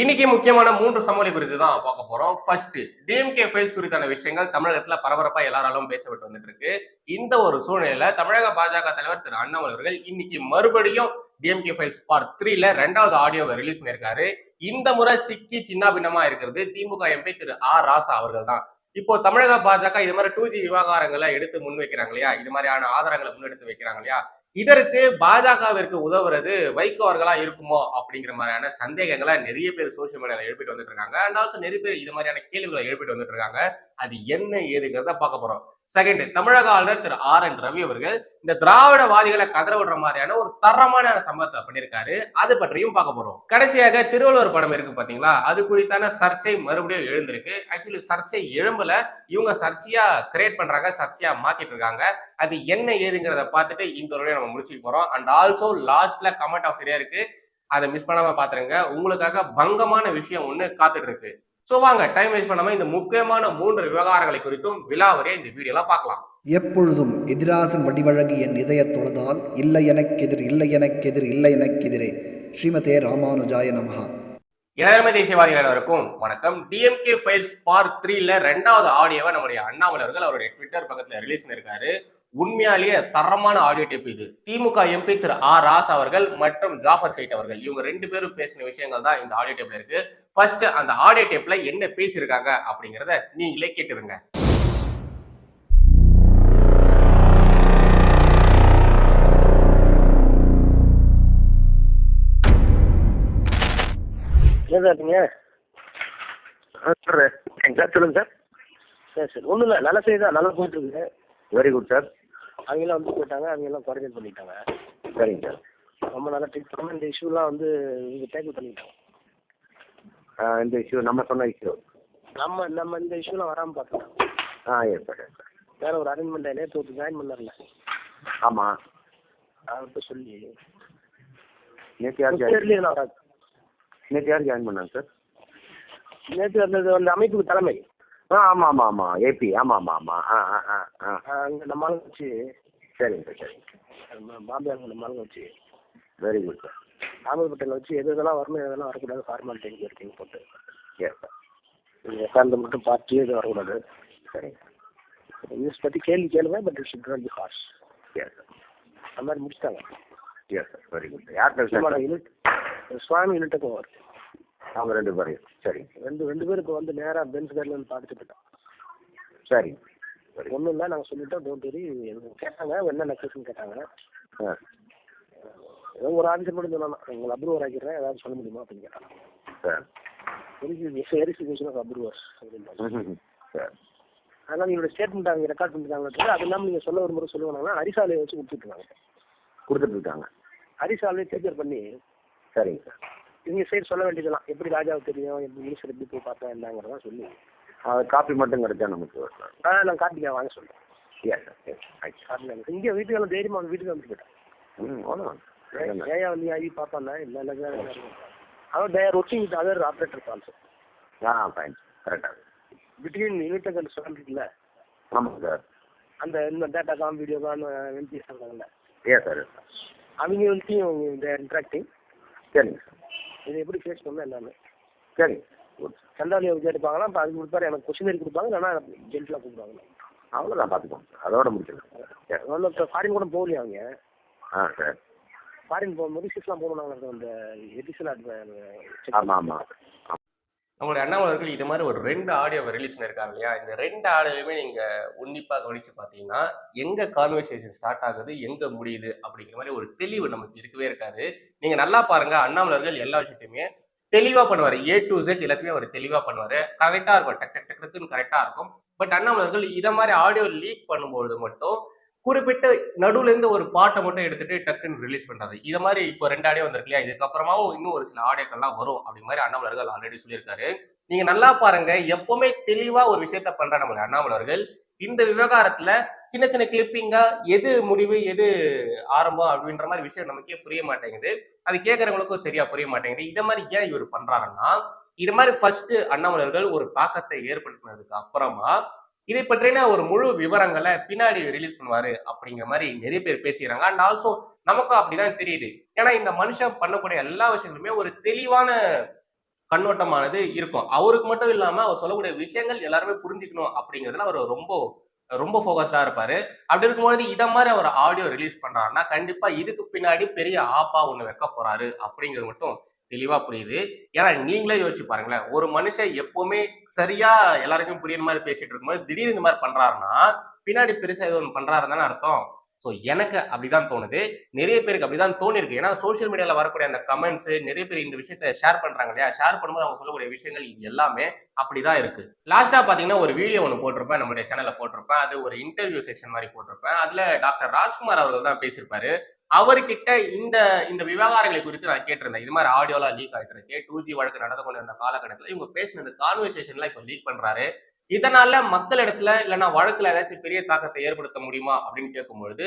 இன்னைக்கு முக்கியமான 3 சமவெளி குறித்து தான் பார்க்க போறோம். ஃபர்ஸ்ட் டிஎம்கே ஃபைல்ஸ் குறித்தான விஷயங்கள் தமிழகத்துல பரபரப்பா எல்லாராலும் பேசப்பட்டு வந்துட்டு இருக்கு. இந்த ஒரு சூழ்நிலையில தமிழக பாஜக தலைவர் திரு அண்ணாமலை அவர்கள் இன்னைக்கு மறுபடியும் டிஎம்கே ஃபைல்ஸ் பார்ட் 3ல 2வது ஆடியோவை ரிலீஸ் பண்ணியிருக்காரு. இந்த முறை சிக்கி சின்னாபின்னமா இருக்கிறது திமுக எம்பி திரு ராசா அவர்கள் தான். இப்போ தமிழக பாஜக இது மாதிரி 2G விவகாரங்களை எடுத்து முன்வைக்கிறாங்க இல்லையா, இது மாதிரியான ஆதாரங்களை முன்னெடுத்து வைக்கிறாங்க இல்லையா, இதற்கு பாஜகவிற்கு உதவுறது வைகோ அவர்களா இருக்குமோ அப்படிங்கிற மாதிரியான சந்தேகங்களை நிறைய பேர் சோசியல் மீடியால எழுப்பிட்டு வந்துட்டு இருக்காங்க. அண்ட் ஆல்சோ நிறைய பேர் இது மாதிரியான கேள்விகளை எழுப்பிட்டு வந்துட்டு இருக்காங்க. அது என்ன ஏதுங்கிறத பார்க்க போறோம். செகண்ட், தமிழக ஆளுநர் திரு RN ரவி அவர்கள் இந்த திராவிடவாதிகளை கதற விடுற மாதிரியான ஒரு தரமான சம்பவத்தை பண்ணியிருக்காரு. அது பற்றியும் பார்க்க போறோம். கடைசியாக திருவள்ளுவர் படம் இருக்கு பாத்தீங்களா, அது குறித்தான சர்ச்சை மறுபடியும் எழுந்திருக்கு. ஆக்சுவலி சர்ச்சை எழும்பல, இவங்க சர்ச்சையா கிரியேட் பண்றாங்க, சர்ச்சையா மாத்திட்டு இருக்காங்க. அது என்ன ஏதுங்கிறத பார்த்துட்டு இந்த ஒரு நம்ம முடிச்சுக்க போறோம். அண்ட் ஆல்சோ லாஸ்ட்ல கமெண்ட் ஆஃப் டே இருக்கு, அதை மிஸ் பண்ணாம பாத்துருங்க. உங்களுக்காக பங்கமான விஷயம் ஒண்ணு காத்துட்டு இருக்கு. சோ வாங்க டைம் வேஸ்ட் பண்ணாம இந்த முக்கியமான 3 விவகாரங்களை குறித்தும் விலாவரியா இந்த வீடியோல பார்க்கலாம். எப்பொழுதும் எதிராசன் வடிவழகு என் இதய தொழுதால் இல்லை எனக்கெதிர் இல்லை எனக்கெதிர் இல்லை எனக்கெதிரே ஸ்ரீமதே ராமானுஜாய நமஹா. இளமை தேசியவாதிகள் அனைவருக்கும் வணக்கம். டிஎம்கே ஃபைல்ஸ் பார்ட் 3ல 2வது ஆடியோவை நம்முடைய அண்ணாமலை அவர்கள் அவருடைய ட்விட்டர் பக்கத்துல ரிலீஸ் பண்ணிருக்காரு. உண்மையாலேயே தரமான ஆடியோ டேப் இது. திமுக எம்பி திரு ராசா அவர்கள் மற்றும் ஜாஃபர் சைட் அவர்கள் இவங்க 2 பேரும் பேசின விஷயங்கள் தான் இந்த ஆடியோ டேப்ல இருக்கு. ஃபர்ஸ்ட் அந்த ஆடியோ டேப்ல என்ன பேசியிருக்காங்க அப்படிங்கறத நீங்களே கேட்டுருங்க. சொல்லுங்க சார். சரி சரி, ஒன்றும் இல்லை, நல்ல செய்தி தான், நல்லா போயிட்டு இருக்குது. Very good sir. அவங்கெல்லாம் வந்து போயிட்டாங்க, அவங்கெல்லாம் குவாரண்டைன் பண்ணிட்டாங்க. சரிங்க சார். ரொம்ப நல்லா ட்ரீட் பண்ணாமல் இந்த இஷ்யூலாம் வந்து இங்கே டேக்கிள் பண்ணிட்டாங்க. இந்த இஷ்யூ நம்ம சொன்ன இஷ்யூ நம்ம இந்த இஷ்யூலாம் வராமல் பார்த்துட்டோம். Yes sir, yes sir. வேற ஒரு அரேஞ்ச்மெண்ட் நேற்று ஒரு ஜாயின் பண்ணார்ல. ஆமாம். அவர்கிட்ட சொல்லி நேற்று யார் வராது. நேற்று யார் ஜாயின் பண்ணாங்க சார்? நேற்று அந்த அமைப்புக்கு தலைமை. ஆமாம் ஆமாம் ஆமாம், ஏபி. ஆமாம் ஆமாம் ஆமாம். அங்கே நம்ம ஆளுங்க வச்சு. சரிங்க சார், சரிங்க. பாம்பே அங்கே நம்ம ஆளுங்க வச்சு. Very good sir. நாமக்கல்பேட்டையில் வச்சு எது இதெல்லாம் வரணும், எதெல்லாம் வரக்கூடாது, ஃபார்மாலிட்டி இருக்கீங்க போட்டு. Yes sir. நீங்கள் உட்கார்ந்து மட்டும் பார்த்து எதுவும் வரக்கூடாது. சரிங்க. நியூஸ் பற்றி கேள்வி கேளுங்க, but it should not be harsh. Yes sir. அந்த மாதிரி முடிச்சிட்டாங்க. Yes sir, very good. யார் பேசுகிறாங்க? யூனிட் சுவாமி யூனிட்டுக்கு போவார். அவங்க 2 பேரையும். சரிங்க. ரெண்டு பேருக்கு வந்து நேராக பென்ஸ் கார்டில் வந்து பார்த்துட்டு போயிட்டோம். சரிங்க. ஒன்றும் இல்லை, நாங்கள் சொல்லிட்டோம், டோன்ட் வெரி. கேட்டாங்க என்ன நெக்லஸ்ன்னு கேட்டாங்க. ஏதோ ஒரு ஆன்சர் மட்டும் சொல்லலாம், உங்களை அப்ரூவர் ஆக்கிடுறேன், ஏதாவது சொல்ல முடியுமா அப்படின்னு கேட்டாங்க. சார் வெரிஃபிகேஷன் ஆஃப் அப்ரூவர்ஸ் அப்படின்னு. சார் அதனால் நீங்களோட ஸ்டேட்மெண்ட் அவங்க ரெக்கார்ட் பண்ணிட்டாங்க. அது இல்லாமல் நீங்கள் சொல்ல ஒரு முறை சொல்லுவாங்கன்னா அரிசாலையை வச்சு கொடுத்துட்ருக்காங்க. அரிசாலையை டேக்கர் பண்ணி. சரிங்க சார். இவங்க சைடு சொல்ல வேண்டியதெல்லாம், எப்படி ராஜாவுக்கு தெரியும், எப்படி மினிஸ்டர் எப்படி போய் பார்த்தா என்னங்கிறதா சொல்லி. காப்பி மட்டும் கிடைச்சா நமக்கு. நான் காப்பிக்காக வாங்க சொல்கிறேன். Yes sir. காப்பி இங்கே வீட்டுக்கு தைரியமாக அவங்க வீட்டுக்கு வந்து போயிட்டேன். ஏயா நீ ஆகி பார்ப்பாண்ணா இல்லை இல்லை. அவன் rotating with other operator also. Fine. கரெக்டாக. பிட்வீன் யூனிட் அண்ட் சொல்லிருக்குல்ல. ஆமாம் சார். அந்த இந்த data com video com MPS இருக்காங்கல்ல. Yes sir. அவங்க வந்துட்டையும் இன்ட்ராக்டிங். சரிங்க சார். இதை எப்படி ஃபேஸ் பண்ணால் எல்லாமே. சரிங்க. சண்டாலியை கேட்டுப்பாங்கன்னா இப்போ அதுக்கு கொடுப்பாரு, எனக்கு கொஸ்டின் கொடுப்பாங்க, இல்லைன்னா ஜென்டலாக கூப்பிடுவாங்க. அவ்வளோதான், பார்த்துக்கோங்க சார். அதோட முடிச்சிடலாம். ஒன்றும் ஃபாரின் கூட போகலையா அவங்க? சார். ஃபாரின் போகும்போது சிஸ்லாம் போகணும், அந்த எடிஷன். ஆமாம் ஆமாம். நம்மளுடைய அண்ணாமலை அவர்கள் இது மாதிரி ஒரு 2 ஆடியோவை ரிலீஸ் பண்ணியிருக்காங்க இல்லையா, இந்த 2 ஆடியோவுமே நீங்க உன்னிப்பா கவனிச்சு பார்த்தீங்கன்னா எங்க கான்வர்சேஷன் ஸ்டார்ட் ஆகுது, எங்க முடியுது அப்படிங்கிற மாதிரி ஒரு தெளிவு நமக்கு இருக்கவே இருக்காது. நீங்க நல்லா பாருங்க, அண்ணாமலை அவர்கள் எல்லா விஷயத்தையுமே தெளிவா பண்ணுவாரு. A to Z எல்லாத்தையுமே அவர் தெளிவா பண்ணுவாரு. கரெக்டா இருக்கும், டக் டக் டக்குன்னு கரெக்டா இருக்கும். பட் அண்ணாமலை அவர்கள் இதை மாதிரி ஆடியோ லீக் பண்ணும்போது மட்டும் குறிப்பிட்ட நடுவுல இருந்து ஒரு பாட்டை மட்டும் எடுத்துட்டு டக்குன்னு ரிலீஸ் பண்றாரு. இது மாதிரி இப்போ 2 ஆடியோ வந்திருக்கு இல்லையா, இதுக்கப்புறமாவும் இன்னும் ஒரு சில ஆடியோக்கள்லாம் வரும் அப்படி மாதிரி அண்ணாமலை அவர்கள் ஆல்ரெடி சொல்லியிருக்காரு. நீங்க நல்லா பாருங்க, எப்பவுமே தெளிவா ஒரு விஷயத்த பண்ற நம்ம அண்ணாமலை அவர்கள் இந்த விவகாரத்துல சின்ன சின்ன கிளிப்பிங்கா எது முடிவு எது ஆரம்பம் அப்படின்ற மாதிரி விஷயம் நமக்கே புரிய மாட்டேங்குது. அது கேட்கறவங்களுக்கும் சரியா புரிய மாட்டேங்குது. இதை மாதிரி ஏன் இவர் பண்றாருன்னா, இது மாதிரி ஃபர்ஸ்ட் அண்ணாமலை அவர்கள் ஒரு தாக்கத்தை ஏற்படுத்தினதுக்கு அப்புறமா இதை பற்றின ஒரு முழு விவரங்களை பின்னாடி ரிலீஸ் பண்ணுவாரு அப்படிங்கிற மாதிரி நிறைய பேர் பேசிக்கிறாங்க. அண்ட் ஆல்சோ நமக்கும் அப்படிதான் தெரியுது. ஏன்னா இந்த மனுஷன் பண்ணக்கூடிய எல்லா விஷயங்களுமே ஒரு தெளிவான கண்ணோட்டமானது இருக்கும். அவருக்கு மட்டும் இல்லாம அவர் சொல்லக்கூடிய விஷயங்கள் எல்லாருமே புரிஞ்சுக்கணும் அப்படிங்கிறதுல அவர் ரொம்ப ரொம்ப ஃபோகஸ்டா இருப்பாரு. அப்படி இருக்கும்போது இத மாதிரி அவர் ஆடியோ ரிலீஸ் பண்றாருன்னா, கண்டிப்பா இதுக்கு பின்னாடி பெரிய ஆப்பா ஒண்ணு வைக்க போறாரு அப்படிங்கிறது மட்டும் தெளிவா புரியுது. ஏன்னா நீங்களே யோசிச்சு பாருங்களேன். ஒரு மனுஷன் எப்பவுமே சரியா எல்லாருக்கும் புரியுற மாதிரி பேசிட்டு இருக்கும்போது, திடீர்னு இந்த மாதிரி பண்றாருன்னா, பின்னாடி பெருசா ஏதோ ஒண்ணு பண்றாருன்னு தானே அர்த்தம். சோ எனக்கு அப்படிதான் தோணுது. நிறைய பேருக்கு அப்படிதான் தோணிருக்கு. ஏன்னா சோசியல் மீடியால வரக்கூடிய அந்த கமெண்ட்ஸ் நிறைய பேர் இந்த விஷயத்த ஷேர் பண்றாங்க இல்லையா? ஷேர் பண்ணும்போது அவங்க சொல்லக்கூடிய விஷயங்கள் இது எல்லாமே அப்படிதான் இருக்கு. லாஸ்டா பாத்தீங்கன்னா ஒரு வீடியோ ஒண்ணு போட்டிருப்பேன். நம்மளுடைய சேனல்ல போட்டிருப்பேன். அது ஒரு இன்டர்வியூ செக்ஷன் மாதிரி போட்டிருப்பேன். அதுல டாக்டர் ராஜ்குமார் அவர்கள் தான் பேசியிருப்பாரு. அவர்கிட்ட இந்த இந்த விவகாரங்களை குறித்து நான் கேட்டிருந்தேன். இது மாதிரி ஆடியோலாம் லீக் ஆயிட்டு இருக்கு. 2G வழக்கு நடந்து கொண்டிருந்த காலகட்டத்துல இவங்க பேசினது கான்வர்சேஷன்லாம் இப்ப லீக் பண்றாரு. இதனால மக்களிடத்துல இல்லைன்னா வழக்குல ஏதாச்சும் பெரிய தாக்கத்தை ஏற்படுத்த முடியுமா அப்படின்னு கேட்கும்பொழுது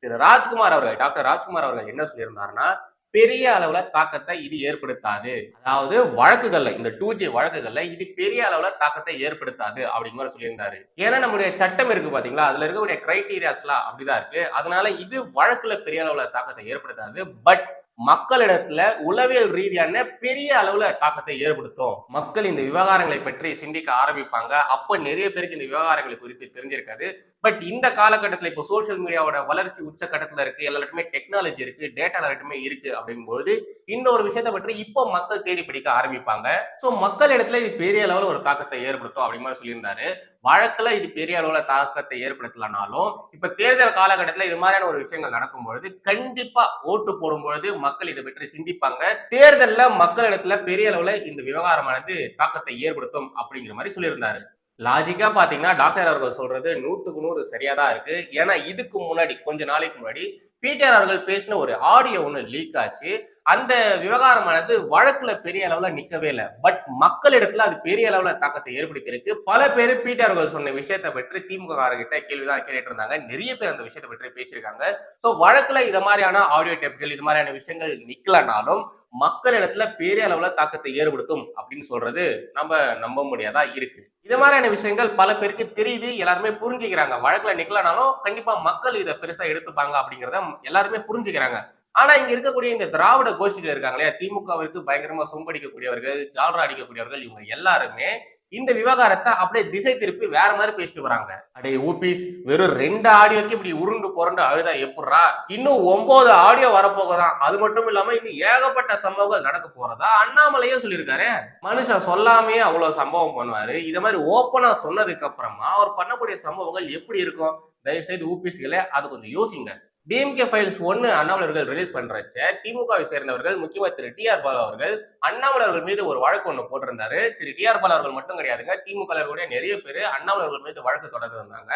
திரு ராஜ்குமார் அவர்கள் டாக்டர் ராஜ்குமார் அவர்கள் என்ன சொல்லியிருந்தாருன்னா பெரிய அளவுல தாக்கத்தை இது ஏற்படுத்தாது. அதாவது வழக்குகள்ல இந்த 2G வழக்குகள்ல இது பெரிய அளவுல தாக்கத்தை ஏற்படுத்தாது அப்படிங்கிற சொல்லியிருந்தாரு. ஏன்னா நம்மளுடைய சட்டம் இருக்கு பாத்தீங்களா, அதுல இருக்கக்கூடிய கிரைட்டீரியாஸ் எல்லாம் அப்படிதான் இருக்கு. அதனால இது வழக்குல பெரிய அளவுல தாக்கத்தை ஏற்படுத்தாது. பட் மக்களிடத்துல உளவியல் ரீதியான பெரிய அளவுல தாக்கத்தை ஏற்படுத்தும். மக்கள் இந்த விவகாரங்களை பற்றி சிந்திக்க ஆரம்பிப்பாங்க. அப்ப நிறைய பேருக்கு இந்த விவகாரங்களை குறித்து தெரிஞ்சிருக்காது. பட் இந்த காலகட்டத்துல இப்போ சோசியல் மீடியாவோட வளர்ச்சி உச்சக்கட்டத்துல இருக்கு. எல்லாருக்குமே டெக்னாலஜி இருக்கு, டேட்டா எல்லாருக்குமே இருக்கு அப்படிங்கும்போது இந்த ஒரு விஷயத்தை பற்றி இப்போ மக்கள் தேடி பிடிக்க ஆரம்பிப்பாங்க. சோ மக்கள் இடத்துல இது பெரிய அளவுல ஒரு தாக்கத்தை ஏற்படுத்தும் அப்படிங்கிற சொல்லியிருந்தாரு. வழக்குல இது பெரிய அளவுல தாக்கத்தை ஏற்படுத்தலனாலும் இப்ப தேர்தல் காலகட்டத்துல இது மாதிரியான ஒரு விஷயங்கள் நடக்கும்பொழுது கண்டிப்பா ஓட்டு போடும்பொழுது மக்கள் இதை பற்றி சிந்திப்பாங்க. தேர்தல்ல மக்களிடத்துல பெரிய அளவுல இந்த விவகாரமானது தாக்கத்தை ஏற்படுத்தும் அப்படிங்கிற மாதிரி சொல்லியிருந்தாரு. லாஜிக்கா பாத்தீங்கன்னா டாக்டர் அவர்கள் சொல்றது 100க்கு 100 சரியாதான் இருக்கு. ஏன்னா இதுக்கு முன்னாடி கொஞ்ச நாளைக்கு முன்னாடி பிடிஆர் அவர்கள் பேசின ஒரு ஆடியோ ஒண்ணு லீக் ஆச்சு. அந்த விவகாரமானது வழக்குல பெரிய அளவுல நிக்கவே இல்லை. பட் மக்களிடத்துல அது பெரிய அளவுல தாக்கத்தை ஏற்படுத்தி இருக்கு. பல பேர் பிடிஆர் அவர்கள் சொன்ன விஷயத்தை பற்றி திமுக கிட்ட கேள்விதான் கேட்டுட்டு இருந்தாங்க. நிறைய பேர் அந்த விஷயத்தை பற்றி பேசியிருக்காங்க. சோ வழக்குல இது மாதிரியான ஆடியோ டேப்கள் இது மாதிரியான விஷயங்கள் நிக்கலனாலும் மக்களிடத்துல பெரிய அளவுல தாக்கத்தை ஏற்படுத்தும் அப்படின்னு சொல்றது நம்ம நம்ப முடியாதா இருக்கு. இது மாதிரியான விஷயங்கள் பல பேருக்கு தெரியுது, எல்லாருமே புரிஞ்சுக்கிறாங்க. வழக்குல நிக்கலனாலும் கண்டிப்பா மக்கள் இதை பெருசா எடுத்துப்பாங்க அப்படிங்கறத எல்லாருமே புரிஞ்சுக்கிறாங்க. ஆனா இங்க இருக்கக்கூடிய இந்த திராவிட கோஷ்டிகள் இருக்காங்களே, திமுகவிற்கு பயங்கரமா சொம்படிக்கக்கூடியவர்கள், ஜால்ரா அடிக்கக்கூடியவர்கள், இவங்க எல்லாருமே இந்த விவகாரத்தை அப்படியே திசை திருப்பி வேற மாதிரி பேசிட்டு வராங்க. அடே ஊபிஸ், வெறும் 2 ஆடியோக்கு இப்படி உருண்டு புரண்டு அழுதா எப்படா, இன்னும் 9 ஆடியோ வரப்போகுதான். அது மட்டும் இல்லாம இன்னும் ஏகப்பட்ட சம்பவங்கள் நடக்க போறதா அண்ணாமலையே சொல்லியிருக்காரு. மனுஷன் சொல்லாமையே அவ்வளவு சம்பவம் பண்ணுவாரு. இத மாதிரி ஓப்பனா சொன்னதுக்கு அப்புறமா அவர் பண்ணக்கூடிய சம்பவங்கள் எப்படி இருக்கும்? தயவு செய்து ஊபிஸ்களே அது கொஞ்சம் யோசிங்க. டிஎம்கே ஃபைல்ஸ் 1 அண்ணாமலை அவர்கள் ரிலீஸ் பண்றச்ச திமுகவை சேர்ந்தவர்கள் முக்கியமா திரு டிஆர் பாலு அவர்கள் அண்ணாமலை அவர்கள் மீது ஒரு வழக்கு ஒண்ணு போட்டிருந்தாரு. திரு டிஆர் பாலு அவர்கள் மட்டும் கிடையாதுங்க, திமுக நிறைய பேர் அண்ணாமலை அவர்கள் மீது வழக்கு தொடர்ந்திருந்தாங்க.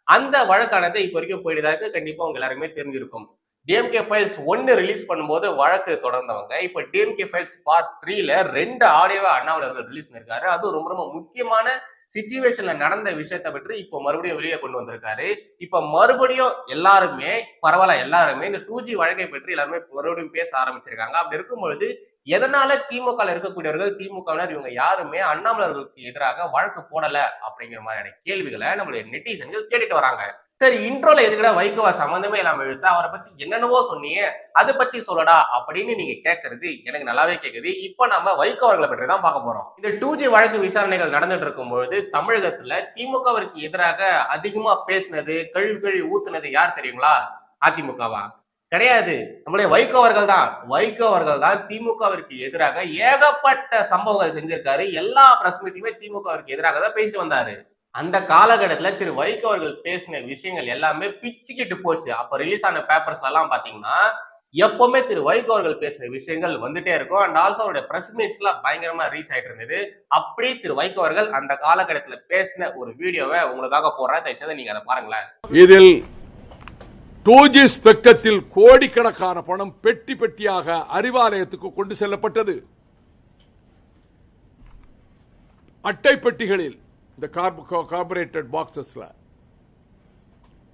அந்த வழக்கானது இப்ப வரைக்கும் போயிட்டு இருக்கு. கண்டிப்பா உங்க எல்லாருமே தெரிஞ்சிருக்கும். டிஎம்கே ஃபைல்ஸ் 1 ரிலீஸ் பண்ணும்போது வழக்கு தொடர்ந்தவங்க இப்ப டிஎம்கே ஃபைல்ஸ் பார்ட் 3ல 2 ஆடியோவை அண்ணாமலை அவர்கள் ரிலீஸ் பண்ணிருக்காரு. அது ரொம்ப ரொம்ப முக்கியமான சிச்சுவேஷன்ல நடந்த விஷயத்தை பற்றி இப்போ மறுபடியும் வெளியே கொண்டு வந்திருக்காரு. இப்ப மறுபடியும் எல்லாருமே பரவாயில்ல, எல்லாருமே இந்த 2G வழக்கை பற்றி எல்லாருமே மறுபடியும் பேச ஆரம்பிச்சிருக்காங்க. அப்படி இருக்கும்பொழுது எதனால திமுக இருக்கக்கூடியவர்கள், திமுகவினர் இவங்க யாருமே அண்ணாமலர்களுக்கு எதிராக வழக்கு போடல அப்படிங்கிற மாதிரியான கேள்விகளை நம்மளுடைய நெட்டிசன்கள் கேட்டுட்டு வராங்க. சரி, இன்ட்ரோல எதுக்கடா வைகோவா சம்பந்தமே இல்லாம இழுத்து அவரை பத்தி என்னென்னவோ சொன்னீங்க, அதை பத்தி சொல்லடா அப்படின்னு நீங்க கேட்கறது எனக்கு நல்லாவே கேக்குது. இப்ப நம்ம வைகோ அவர்களை பற்றி தான் பார்க்க போறோம். இந்த 2G வழக்கு விசாரணைகள் நடந்துட்டு இருக்கும் பொழுது தமிழகத்துல திமுகவிற்கு எதிராக அதிகமா பேசினது, கழுவி ஊத்துனது யார் தெரியுங்களா? அதிமுகவா? கிடையாது, நம்மளுடைய வைகோ அவர்கள் தான். வைகோ அவர்கள் தான் திமுகவிற்கு எதிராக ஏகப்பட்ட சம்பவங்கள் செஞ்சிருக்காரு. எல்லா பிரஸ் மீட்லயுமே திமுகவிற்கு எதிராக தான் பேசிட்டு வந்தாரு. அந்த காலகட்டத்துல திரு வைகோ அவர்கள் பேசின விஷயங்கள் எல்லாமே பிச்சுக்கிட்டு போச்சு. அப்ப ரிலீஸ் ஆன பேப்பர்ஸ் எல்லாம் பாத்தீங்கன்னா எப்பவுமே திரு வைகோ அவர்கள் பேசின விஷயங்கள் வந்துட்டே இருக்கும். அண்ட் ஆல்சோ அவருடைய பிரஸ் மீட்ஸ் எல்லாம் பயங்கரமா ரீச் ஆயிட்டு இருந்தது. அப்படி திரு வைகோ அவர்கள் அந்த காலகட்டத்துல பேசின ஒரு வீடியோவை உங்களுக்காக போடுறேன், தயவுசெய்து நீங்க அதை பாருங்களேன். இதில் 2G ஸ்பெக்ட்ரத்தில் கோடிக்கணக்கான பணம் பெட்டி பெட்டியாக அறிவாலயத்துக்கு கொண்டு செல்லப்பட்டது. அட்டை பெட்டிகளில் இந்த கார்பரேட்டட் பாக்ஸஸ்ல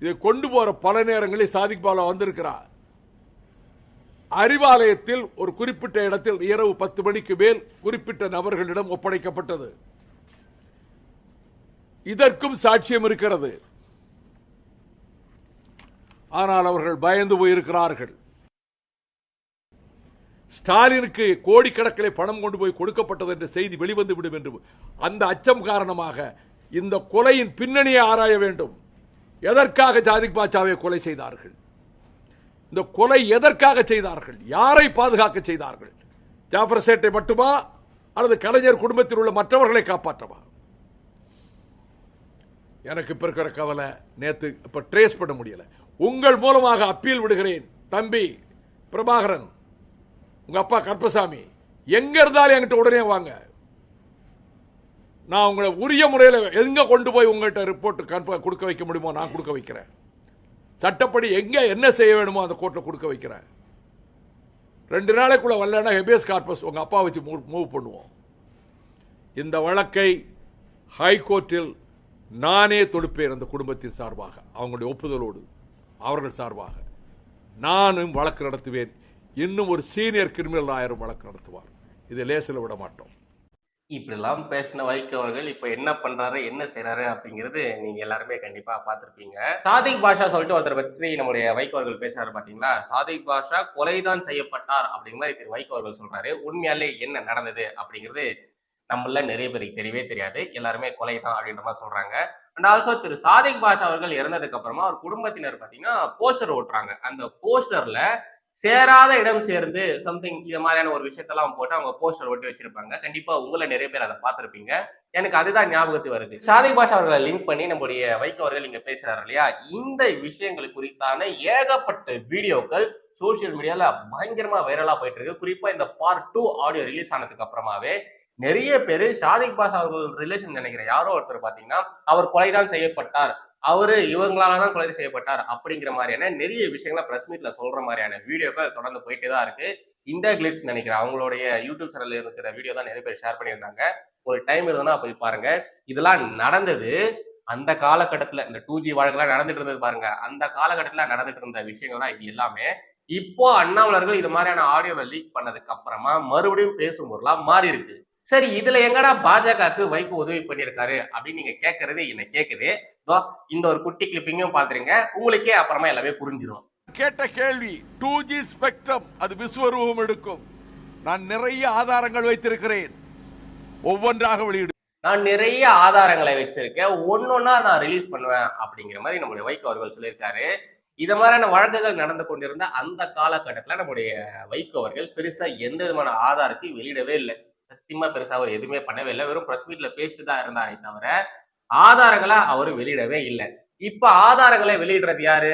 இதை கொண்டு போற பல நேரங்களில் சாதிக் பாலா வந்திருக்கிறார். அறிவாலயத்தில் ஒரு குறிப்பிட்ட இடத்தில் இரவு 10 மணிக்கு மேல் குறிப்பிட்ட நபர்களிடம் ஒப்படைக்கப்பட்டது. இதற்கும் சாட்சியம் இருக்கிறது. ஆனால் அவர்கள் பயந்து போயிருக்கிறார்கள். ஸ்டாலினுக்கு கோடிக்கணக்கிலே பணம் கொண்டு போய் கொடுக்கப்பட்டது என்ற செய்தி வெளிவந்து விடும் என்று அந்த அச்சம் காரணமாக இந்த கொலையின் பின்னணியை ஆராய வேண்டும். எதற்காக சாதிக் பாட்சாவை கொலை செய்தார்கள்? இந்த கொலை எதற்காக செய்தார்கள்? யாரை பாதுகாக்க செய்தார்கள்? ஜாஃபர் சேட்டை மட்டுமா அல்லது கலைஞர் குடும்பத்தில் உள்ள மற்றவர்களை காப்பாற்றவா? எனக்கு இப்ப இருக்கிற கவலை நேத்து இப்ப ட்ரேஸ் பண்ண முடியல. உங்கள் மூலமாக அப்பீல் விடுகிறேன். தம்பி பிரபாகரன், உங்க அப்பா கருப்பசாமி, எங்க இருந்தாலும் என்கிட்ட உடனே வாங்க. நான் உங்களை உரிய முறையில் எங்க கொண்டு போய் உங்கள்கிட்ட ரிப்போர்ட் கன்ஃபார்ம் கொடுக்க வைக்க முடியுமோ நான் கொடுக்க வைக்கிறேன். சட்டப்படி எங்க என்ன செய்ய வேணுமோ அந்த கோர்ட்டில் கொடுக்க வைக்கிறேன். 2 நாளைக்குள்ள வரலன்னா ஹெபியஸ் கார்பஸ் உங்க அப்பா வச்சு மூவ் பண்ணுவோம். இந்த வழக்கை ஹைகோர்ட்டில் நானே தொடுப்பேன். அந்த குடும்பத்தின் சார்பாக, அவங்களுடைய ஒப்புதலோடு, அவர்கள் சார்பாக நானும் வழக்கு நடத்துவேன். இன்னும் ஒரு சீனியர் கிரிமினல் லாயரும் வழக்கு நடத்துவார். இதை லேசில் விட மாட்டோம். இப்படிலாம் பேசின வைகோ அவர்கள் இப்ப என்ன பண்றாரு, என்ன செய்யறாரு அப்படிங்கிறது நீங்க எல்லாருமே கண்டிப்பா பார்த்திருப்பீங்க. சாதிக் பாஷா சொல்லிட்டு ஒருத்தர் பற்றி நம்முடைய வைகோ அவர்கள் பேசுறாரு பாத்தீங்களா. சாதிக் பாஷா கொலைதான் செய்யப்பட்டார் அப்படிங்கிற மாதிரி திரு வைகோ அவர்கள் சொல்றாரு. உண்மையாலே என்ன நடந்தது அப்படிங்கிறது நம்மள நிறைய பேருக்கு தெரியவே தெரியாது. எல்லாருமே கொலை தான் அப்படின்ற மாதிரி சொல்றாங்க. அண்ட் ஆல்சோ திரு சாதிக் பாஷா அவர்கள் இறந்ததுக்கு அப்புறமா ஒரு குடும்பத்தினர் பாத்தீங்கன்னா போஸ்டர் ஓட்டுறாங்க. அந்த போஸ்டர்ல சேராத இடம் சேர்ந்து சம்திங் இது மாதிரியான ஒரு விஷயத்தெல்லாம் போட்டு அவங்க போஸ்டர் ஒட்டி வச்சிருப்பாங்க. கண்டிப்பா உங்களை நிறைய பேர் அதை பார்த்திருப்பீங்க. எனக்கு அதுதான் ஞாபகத்துக்கு வருது. சாதிக் பாஷா அவர்களை லிங்க் பண்ணி நம்முடைய வைகோ அவர்கள் இங்க பேசுறாரு இல்லையா. இந்த விஷயங்கள் குறித்தான ஏகப்பட்ட வீடியோக்கள் சோசியல் மீடியால பயங்கரமா வைரலா போயிட்டு இருக்கு. குறிப்பா இந்த பார்ட் 2 ஆடியோ ரிலீஸ் ஆனதுக்கு அப்புறமாவே நிறைய பேரு சாதிக் பாஷா அவர்கள் ரிலேஷன் நினைக்கிற யாரோ ஒருத்தர் பாத்தீங்கன்னா அவர் கொலைதான் செய்யப்பட்டார், அவரு இவங்களாலதான் கொலை செய்யப்பட்டார் அப்படிங்கிற மாதிரியான நிறைய விஷயங்களை பிரஸ் மீட்ல சொல்ற மாதிரியான வீடியோக்கள் தொடர்ந்து போயிட்டே தான் இருக்கு. இந்த கிளிட்ஸ் நினைக்கிறேன் அவங்களுடைய யூடியூப் சேனல்ல இருக்கிற வீடியோ தான் நிறைய பேர் ஷேர் பண்ணியிருந்தாங்க. ஒரு டைம் இருந்ததுன்னா போய் பாருங்க. இதெல்லாம் நடந்தது அந்த காலகட்டத்துல, இந்த 2G வழக்கெல்லாம் நடந்துட்டு இருந்தது பாருங்க, அந்த காலகட்டத்துல நடந்துட்டு இருந்த விஷயங்கள் தான் இது எல்லாமே. இப்போ அண்ணாமலர்கள் இது மாதிரியான ஆடியோவை லீக் பண்ணதுக்கு அப்புறமா மறுபடியும் பேசும் பொருளா மாறி இருக்கு. சரி, இதுல எங்கடா பாஜகவுக்கு வைகோ உதவி பண்ணியிருக்காரு அப்படின்னு நீங்க கேட்கறது என்ன கேக்குது. இந்த ஒரு குட்டி கிளிப்பிங்கும் பாத்துருங்க, உங்களுக்கே அப்புறமா எல்லாமே புரிஞ்சிடும். கேட்ட கேள்வி 2G ஸ்பெக்ட்ரம் அது விஸ்வரூபம் எடுக்கும். நான் நிறைய ஆதாரங்கள் வைத்திருக்கிறேன், ஒவ்வொன்றாக வெளியிடு. நான் நிறைய ஆதாரங்களை வச்சிருக்கேன், ஒன்னொன்னா நான் ரிலீஸ் பண்ணுவேன் அப்படிங்கிற மாதிரி நம்முடைய வைகோ அவர்கள் சொல்லியிருக்காரு. இது மாதிரியான வழக்குகள் நடந்து கொண்டிருந்த அந்த காலகட்டத்துல நம்முடைய வைகோ அவர்கள் பெருசா எந்த விதமான ஆதாரத்தையும் வெளியிடவே இல்லை. சத்தியமா பெருசா அவர் எதுவுமே பண்ணவே இல்லை. வெறும் பிரஸ் மீட்ல பேசிட்டு தான் இருந்தாரே தவிர ஆதாரங்களை அவர் வெளியிடவே இல்லை. இப்ப ஆதாரங்களை வெளியிடுறது யாரு?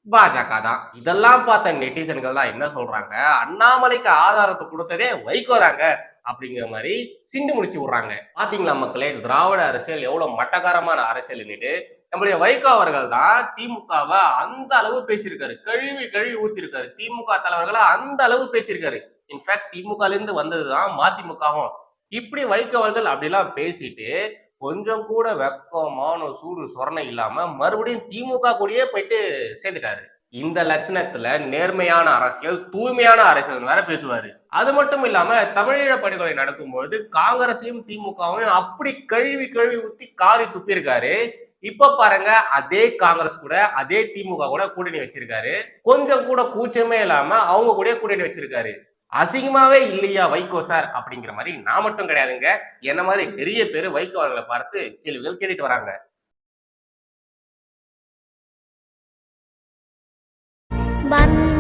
பாஜக தான். இதெல்லாம் பார்த்த நெட்டிசன்கள் தான் என்ன சொல்றாங்க, அண்ணாமலைக்கு ஆதாரத்தை கொடுத்ததே வைகோ தாங்க அப்படிங்கிற மாதிரி சிண்டு முடிச்சு விடுறாங்க. பாத்தீங்களா மக்களே, திராவிட அரசியல் எவ்வளவு மட்டகாரமான அரசியல்னுட்டு. நம்முடைய வைகோ அவர்கள் தான் திமுகவை அந்த அளவு பேசியிருக்காரு, கழுவி கழுவி ஊத்திருக்காரு. திமுக தலைவர்களை அந்த அளவு பேசியிருக்காரு. இன்ஃபேக்ட் திமுகல இருந்து வந்ததுதான் மதிமுகவும். இப்படி வைகோ அவர்கள் அப்படிலாம் பேசிட்டு கொஞ்சம் கூட வெப்பமான சூடு சொரணை இல்லாம மறுபடியும் திமுக கூடயே போயிட்டு சேர்ந்துட்டாரு. இந்த லட்சணத்துல நேர்மையான அரசியல், தூய்மையான அரசியல் வேற பேசுவாரு. அது மட்டும் இல்லாம தமிழீழ படுகொலை நடக்கும்போது காங்கிரஸையும் திமுகவும் அப்படி கழுவி கழுவி ஊத்தி காரி துப்பியிருக்காரு. இப்ப பாருங்க, அதே காங்கிரஸ் கூட அதே திமுக கூட கூட்டணி வச்சிருக்காரு. கொஞ்சம் கூட கூச்சமே இல்லாம அவங்க கூட கூட்டணி வச்சிருக்காரு. அசிங்கமாவே இல்லையா வைகோ சார் அப்படிங்கிற மாதிரி நான் மட்டும் கிடையாதுங்க, என்ன மாதிரி நிறைய பேர் வைகோ அவர்களை பார்த்து கேள்விகள் கேட்டுட்டு வராங்க. Bye.